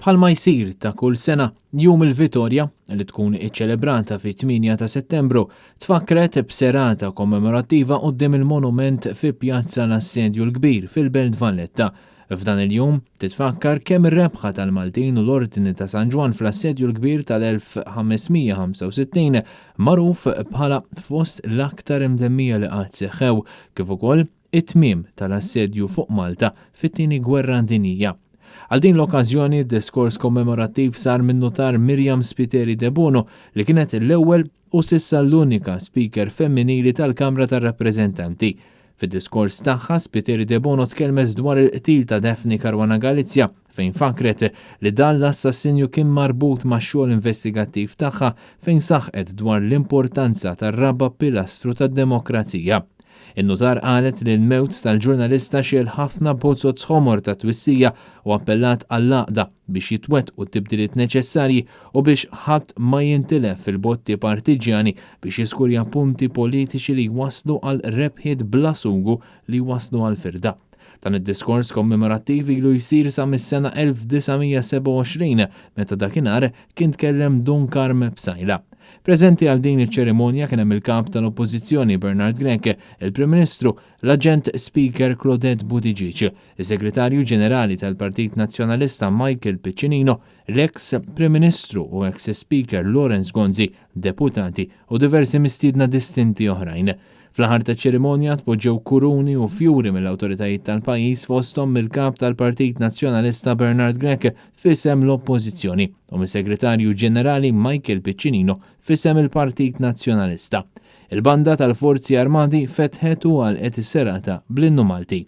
Bħalma jsir ta' kull sena, Jum il-Vittorja li tkun iċċelebrata fit-8 ta' Settembru tfakkret b'serata kommemorattiva quddiem il-monument fi Pjazza l-Assedju l-Kbir fil-Belt Valletta. F'dan il-jum titfakkar kemm ir-rebħa tal-Maltin u l-Ordini ta' San Ġwan fl-Assedju l-Kbir tal-1565 magħruf bħala fost l-aktar imdemmija li qatt seħħew, kif ukoll it-tmiem tal-assedju fuq Malta fit-tieni Gwerra Dinjija. Għal din l-okkażjoni diskors kommemorattiv sar minn notar Miriam Spiteri de Bono li kienet l-ewwel u sissa l-unika speaker femminili tal-Kamra tar-Rappreżentanti. Fid-diskors tagħha Spiteri de Bono tkellmet dwar il-qtil ta' Daphne Caruana Galizia fejn fakret li dan l-assassinju kien marbut ma' xogħol investigattiv tagħha fejn saħqet dwar l-importanza tar-raba pilastru tad-demokrazija. In-notar qalet li l-mewt tal-ġurnalista xiel ħafna bozzot sħomor ta' twissija u appellat għall-għaqda biex jitwettqu t-tibdiliet neċessarji u biex ħadd ma jintilef fil-botti partiġjani biex jiskurja punti politiċi li waslu għal rebħiet bla sugu li waslu għal firda. Dan id-diskors kommemorattiv ilu jsir sa mis-sena 1927 meta dakinhar kien tkellem Dunkarm Bsajla. Preżenti għal din iċ-ċerimonja kien hemm il-kap tal-Oppożizzjoni Bernard Grenke, il-Prim Ministru, l-Aġent Speaker Claudette Buttigieg, is-Segretarju Ġenerali tal-Partit Nazzjonalista Michael Piccinino, l-ex Prim Ministru u ex Speaker Lawrence Gonzi, deputati u diversi mistiedna distinti oħrajn. Fl-aħħar taċ-ċerimonja tpoġġew kuruni u fjuri mill-awtoritajiet tal-pajjiż fosthom mill-kap tal-Partit Nazzjonalista Bernard Grenke f'isem l-Oppożizzjoni u mis-Segretarju Ġenerali Michael Piccinino f'isem il-Partit Nazzjonalista. Il-banda tal-Forzi Armati fetħet u għalqet is-serata bl-innu Malti.